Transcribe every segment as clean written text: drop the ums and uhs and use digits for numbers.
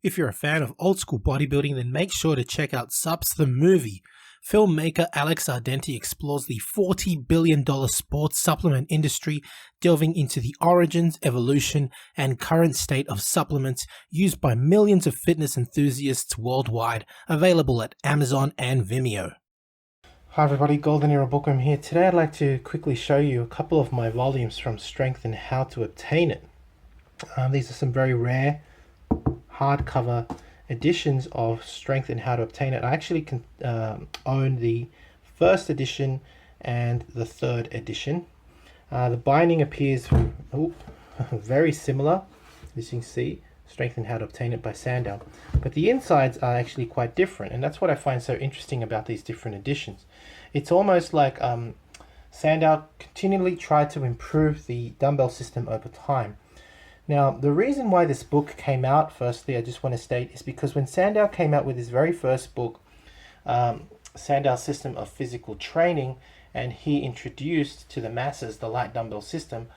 If you're a fan of old school bodybuilding, then make sure to check out Subs the Movie. Filmmaker Alex Ardenti explores the $40 billion sports supplement industry, delving into the origins, evolution, and current state of supplements used by millions of fitness enthusiasts worldwide, available at Amazon and Vimeo. Hi everybody, Golden Era Bookworm here. Today I'd like to quickly show you a couple of my volumes from Strength and How to Obtain It. These are some very rare hardcover editions of Strength and How to Obtain It. I actually own the first edition and the third edition. The binding appears very similar, as you can see, Strength and How to Obtain It by Sandow. But the insides are actually quite different, and that's what I find so interesting about these different editions. It's almost like Sandow continually tried to improve the dumbbell system over time. Now, the reason why this book came out, firstly, I just want to state, is because when Sandow came out with his very first book, Sandow's System of Physical Training, and he introduced to the masses the light dumbbell system,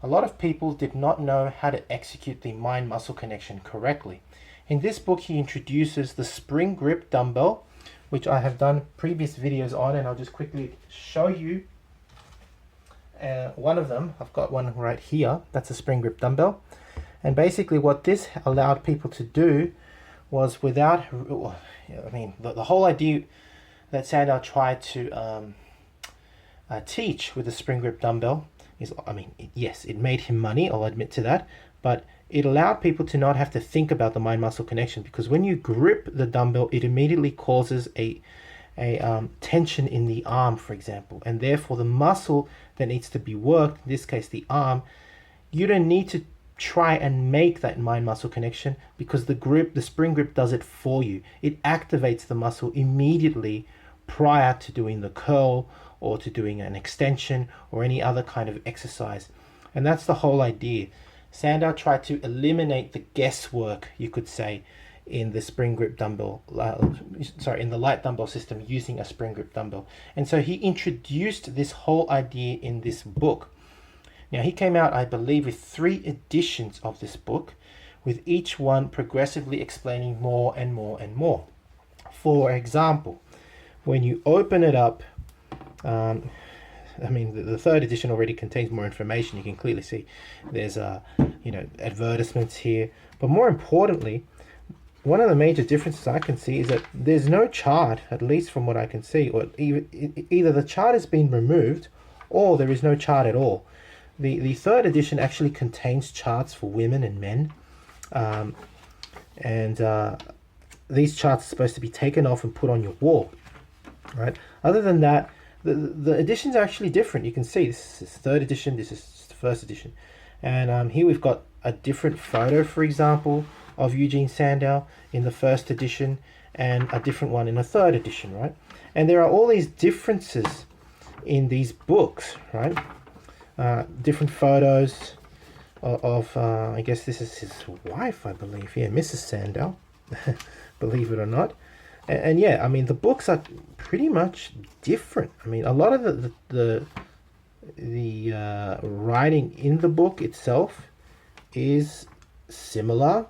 a lot of people did not know how to execute the mind-muscle connection correctly. In this book, he introduces the spring grip dumbbell, which I have done previous videos on, and I'll just quickly show you one of them. I've got one right here. That's a spring grip dumbbell. And basically what this allowed people to do was the whole idea that Sandow tried to teach with the spring grip dumbbell is, yes, it made him money, I'll admit to that, but it allowed people to not have to think about the mind-muscle connection, because when you grip the dumbbell, it immediately causes a tension in the arm, for example, and therefore the muscle that needs to be worked, in this case the arm, you don't need to try and make that mind-muscle connection, because the spring grip does it for you. It activates the muscle immediately prior to doing the curl or to doing an extension or any other kind of exercise. And that's the whole idea. Sandow tried to eliminate the guesswork, you could say, in the spring grip dumbbell, in the light dumbbell system using a spring grip dumbbell. And so he introduced this whole idea in this book. Now, he came out, I believe, with 3 editions of this book, with each one progressively explaining more and more and more. For example, when you open it up, the third edition already contains more information. You can clearly see there's advertisements here. But more importantly, one of the major differences I can see is that there's no chart, at least from what I can see, or either the chart has been removed or there is no chart at all. The third edition actually contains charts for women and men, these charts are supposed to be taken off and put on your wall, right? Other than that, the editions are actually different. You can see this is third edition, this is the first edition, and here we've got a different photo, for example, of Eugene Sandow in the first edition, and a different one in the third edition, right? And there are all these differences in these books, right? Different photos of I guess this is his wife, I believe, yeah, Mrs. Sandow, believe it or not. And yeah, the books are pretty much different. A lot of the writing in the book itself is similar,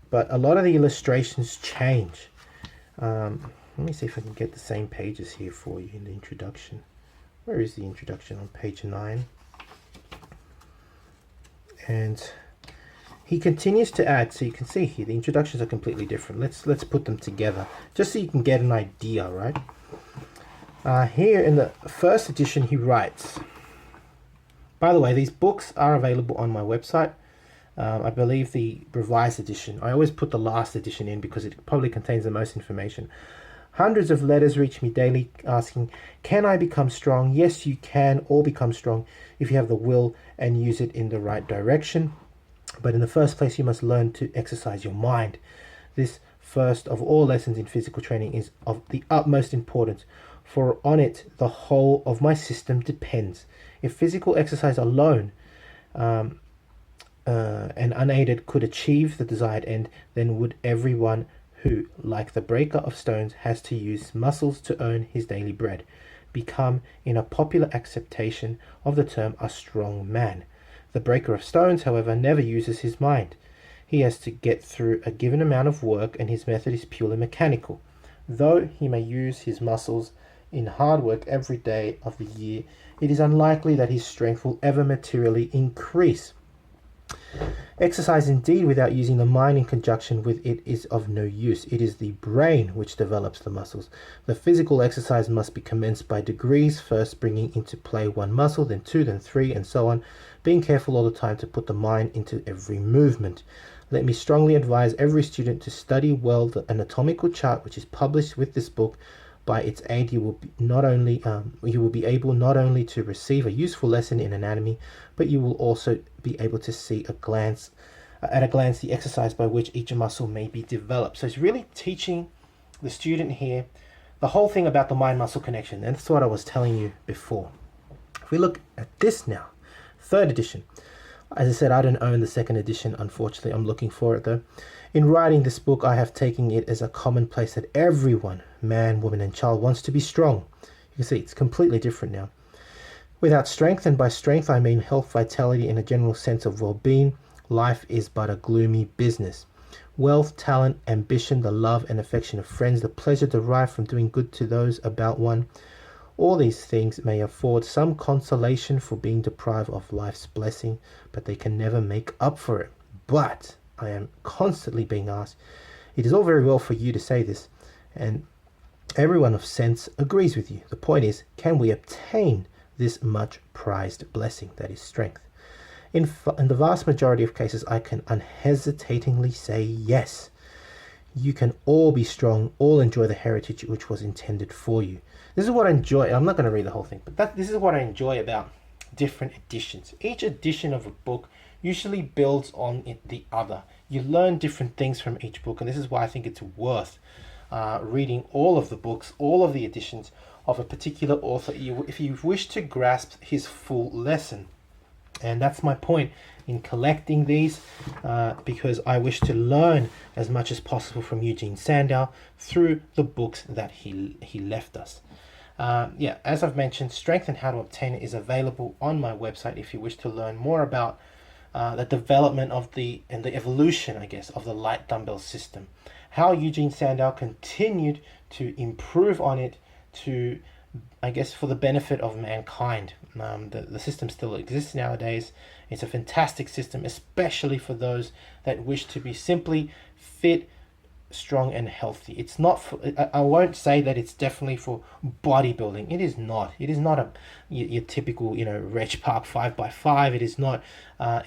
but a lot of the illustrations change. Let me see if I can get the same pages here for you in the introduction. Where is the introduction? On page 9. And he continues to add, so you can see here the introductions are completely different. Let's put them together just so you can get an idea, right? Here in the first edition he writes, by the way, these books are available on my website. I believe the revised edition, I always put the last edition in because it probably contains the most information. Hundreds of letters reach me daily asking, can I become strong? Yes, you can all become strong if you have the will and use it in the right direction. But in the first place, you must learn to exercise your mind. This first of all lessons in physical training is of the utmost importance, for on it the whole of my system depends. If physical exercise alone and unaided could achieve the desired end, then would everyone who, like the breaker of stones, has to use muscles to earn his daily bread, become, in a popular acceptation of the term, a strong man. The breaker of stones, however, never uses his mind. He has to get through a given amount of work, and his method is purely mechanical. Though he may use his muscles in hard work every day of the year, it is unlikely that his strength will ever materially increase. Exercise indeed without using the mind in conjunction with it is of no use. It is the brain which develops the muscles. The physical exercise must be commenced by degrees, first bringing into play one muscle, then two, then three, and so on, being careful all the time to put the mind into every movement. Let me strongly advise every student to study well the anatomical chart which is published with this book. By its aid, you will be able not only to receive a useful lesson in anatomy, but you will also be able to see at a glance the exercise by which each muscle may be developed. So it's really teaching the student here the whole thing about the mind-muscle connection. And that's what I was telling you before. If we look at this now, third edition. As I said, I don't own the second edition, unfortunately. I'm looking for it though. In writing this book, I have taken it as a commonplace that everyone, man, woman, and child, wants to be strong. You can see it's completely different now. Without strength, and by strength I mean health, vitality, and a general sense of well-being, life is but a gloomy business. Wealth, talent, ambition, the love and affection of friends, the pleasure derived from doing good to those about one, all these things may afford some consolation for being deprived of life's blessing, but they can never make up for it. But I am constantly being asked, it is all very well for you to say this, and everyone of sense agrees with you. The point is, can we obtain this much prized blessing, that is strength? In the vast majority of cases, I can unhesitatingly say yes. You can all be strong, all enjoy the heritage which was intended for you. This is what I enjoy. I'm not going to read the whole thing, but this is what I enjoy about different editions. Each edition of a book usually builds on the other. You learn different things from each book, and this is why I think it's worth reading all of the books, all of the editions of a particular author, if you wish to grasp his full lesson. And that's my point in collecting these, because I wish to learn as much as possible from Eugene Sandow through the books that he left us. As I've mentioned, Strength and How to Obtain It is available on my website if you wish to learn more about the development of the evolution, I guess, of the light dumbbell system. How Eugene Sandow continued to improve on it to, I guess, for the benefit of mankind. The system still exists nowadays. It's a fantastic system, especially for those that wish to be simply fit, strong, and healthy. It's not for, I won't say that it's definitely for bodybuilding. It is not. It is not your typical, Reg Park 5x5. It is not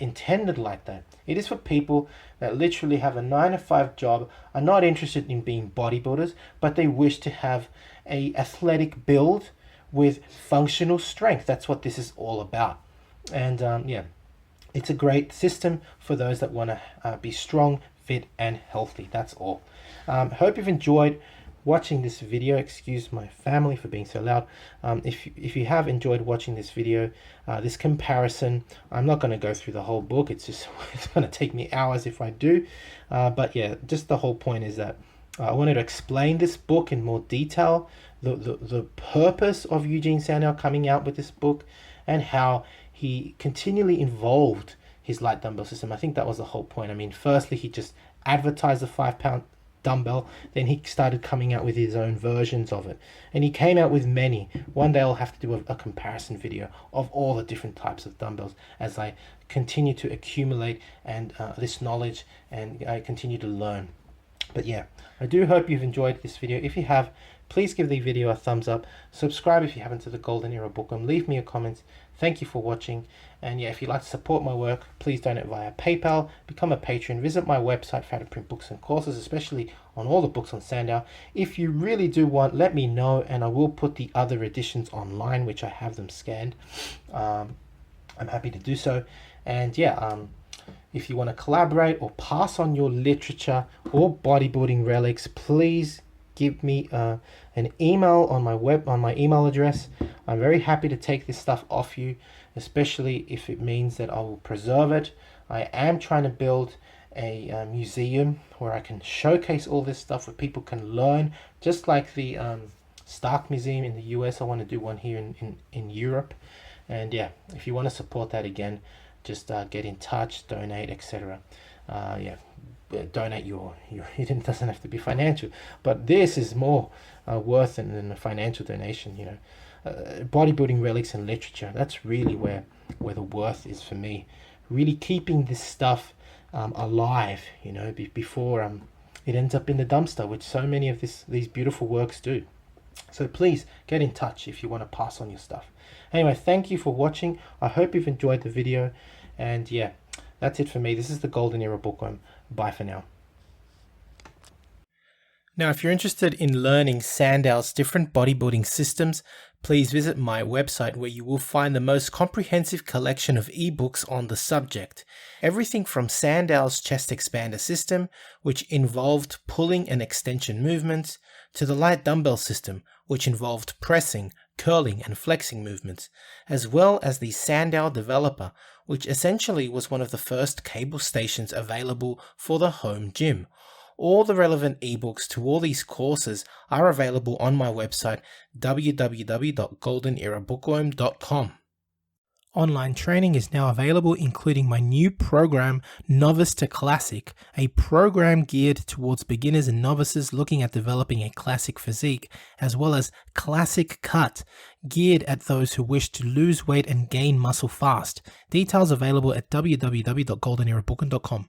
intended like that. It is for people that literally have a 9-to-5 job, are not interested in being bodybuilders, but they wish to have a athletic build with functional strength. That's what this is all about. And it's a great system for those that want to be strong, fit, and healthy. That's all. Hope you've enjoyed watching this video. Excuse my family for being so loud. If you have enjoyed watching this video, this comparison, I'm not going to go through the whole book. It's going to take me hours if I do. But yeah, just the whole point is that I wanted to explain this book in more detail, the purpose of Eugene Sandow coming out with this book, and how he continually evolved his light dumbbell system. I think that was the whole point. I mean, firstly, he just advertised the 5-pound dumbbell, then he started coming out with his own versions of it, and he came out with many. One day I'll have to do a comparison video of all the different types of dumbbells as I continue to accumulate and this knowledge, and I continue to learn. But yeah, I do hope you've enjoyed this video. If you have, please give the video a thumbs up, subscribe if you haven't to the Golden Era Bookworm, leave me a comment. Thank you for watching, and yeah, if you'd like to support my work, please donate via PayPal, become a patron, visit my website for how to print books and courses, especially on all the books on Sandow. If you really do want, let me know, and I will put the other editions online, which I have them scanned. I'm happy to do so. And yeah, if you want to collaborate or pass on your literature or bodybuilding relics, please give me an email on my email address. I'm very happy to take this stuff off you, especially if it means that I will preserve it. I am trying to build a museum where I can showcase all this stuff, where people can learn, just like the Stark Museum in the US. I want to do one here in Europe. And yeah, if you want to support that, again, just get in touch, donate, etc. Yeah, donate your it doesn't have to be financial, but this is more worth than a financial donation. Bodybuilding relics and literature, that's really where the worth is for me. Really keeping this stuff alive, before it ends up in the dumpster, which so many of these beautiful works do. So please get in touch if you want to pass on your stuff. Anyway, thank you for watching. I hope you've enjoyed the video, and yeah, that's it for me. This is the Golden Era Bookworm. Bye for now. Now, if you're interested in learning Sandow'S different bodybuilding systems, please visit my website where you will find the most comprehensive collection of ebooks on the subject. Everything from Sandow'S chest expander system, which involved pulling and extension movements, to the light dumbbell system, which involved pressing, curling and flexing movements, as well as the Sandow Developer, which essentially was one of the first cable stations available for the home gym. All the relevant ebooks to all these courses are available on my website www.goldenerabookworm.com. Online training is now available, including my new program, Novice to Classic, a program geared towards beginners and novices looking at developing a classic physique, as well as Classic Cut, geared at those who wish to lose weight and gain muscle fast. Details available at www.goldenerabookworm.com.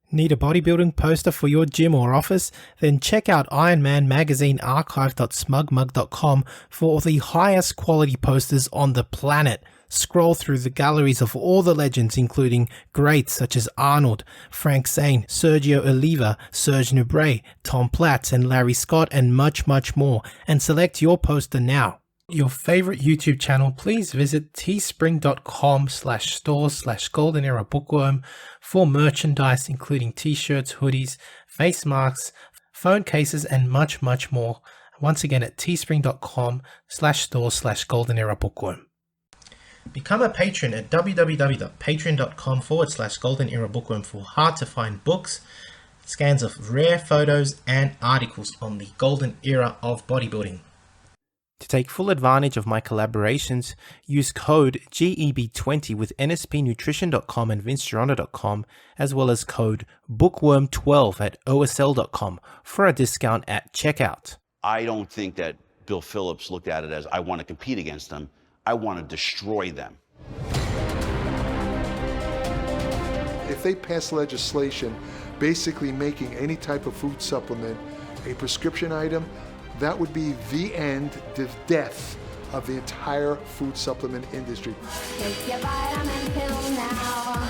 Need a bodybuilding poster for your gym or office? Then check out Ironman Magazine archive.smugmug.com for the highest quality posters on the planet. Scroll through the galleries of all the legends, including greats such as Arnold, Frank Zane, Sergio Oliva, Serge Nubret, Tom Platz, and Larry Scott, and much, much more, and select your poster now. Your favorite YouTube channel, please visit teespring.com/stores/Golden Era Bookworm for merchandise, including t-shirts, hoodies, face masks, phone cases, and much, much more. Once again at teespring.com/stores/Golden Era Bookworm. Become a patron at www.patreon.com/Golden Era Bookworm for hard to find books, scans of rare photos, and articles on the golden era of bodybuilding. To take full advantage of my collaborations, use code GEB20 with nspnutrition.com and vincegeronda.com, as well as code bookworm12 at osl.com for a discount at checkout. I don't think that Bill Phillips looked at it as, I want to compete against them. I want to destroy them. If they pass legislation basically making any type of food supplement a prescription item, that would be the end, the death of the entire food supplement industry. Take your vitamin pill now.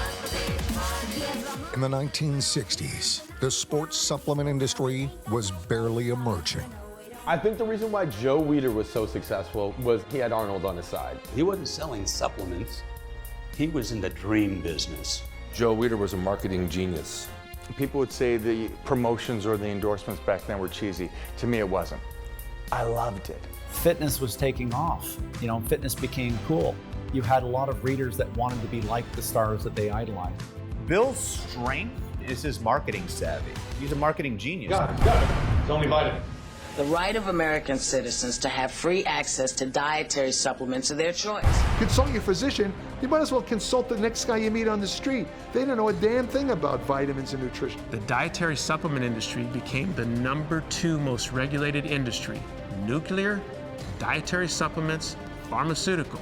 In the 1960s, the sports supplement industry was barely emerging. I think the reason why Joe Weider was so successful was he had Arnold on his side. He wasn't selling supplements. He was in the dream business. Joe Weider was a marketing genius. People would say the promotions or the endorsements back then were cheesy. To me, it wasn't. I loved it. Fitness was taking off. Fitness became cool. You had a lot of readers that wanted to be like the stars that they idolized. Bill's strength is his marketing savvy. He's a marketing genius. Got it. It's only vitamin. The right of American citizens to have free access to dietary supplements of their choice. Consult your physician. You might as well consult the next guy you meet on the street. They don't know a damn thing about vitamins and nutrition. The dietary supplement industry became the #2 most regulated industry. Nuclear, dietary supplements, pharmaceutical.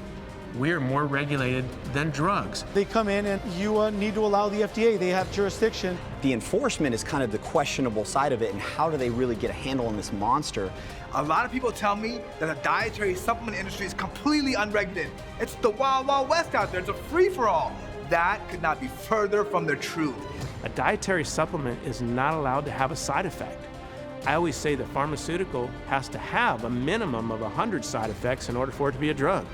We're more regulated than drugs. They come in and you need to allow the FDA. They have jurisdiction. The enforcement is kind of the questionable side of it, and how do they really get a handle on this monster? A lot of people tell me that the dietary supplement industry is completely unregulated. It's the wild, wild west out there. It's a free-for-all. That could not be further from the truth. A dietary supplement is not allowed to have a side effect. I always say that pharmaceutical has to have a minimum of 100 side effects in order for it to be a drug.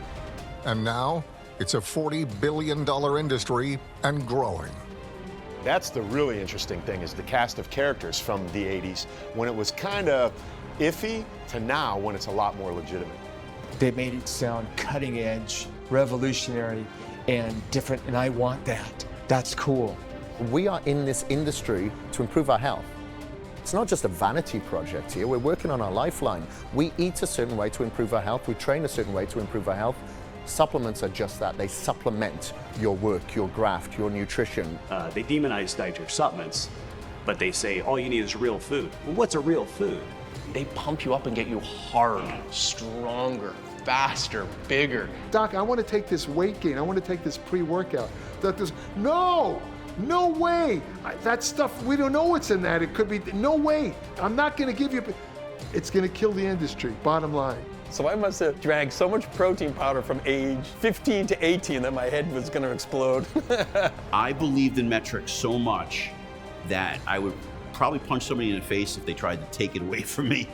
And now, it's a $40 billion industry and growing. That's the really interesting thing, is the cast of characters from the 80s, when it was kind of iffy, to now when it's a lot more legitimate. They made it sound cutting edge, revolutionary, and different, and I want that. That's cool. We are in this industry to improve our health. It's not just a vanity project here. We're working on our lifeline. We eat a certain way to improve our health. We train a certain way to improve our health. Supplements are just that. They supplement your work, your graft, your nutrition. They demonize dietary supplements, but they say all you need is real food. Well, what's a real food? They pump you up and get you hard, stronger, faster, bigger. Doc, I want to take this weight gain. I want to take this pre-workout. Doctor's, no way. That stuff, we don't know what's in that. It could be, no way. I'm not going to give you, it's going to kill the industry, bottom line. So I must have drank so much protein powder from age 15 to 18 that my head was going to explode. I believed in metrics so much that I would probably punch somebody in the face if they tried to take it away from me.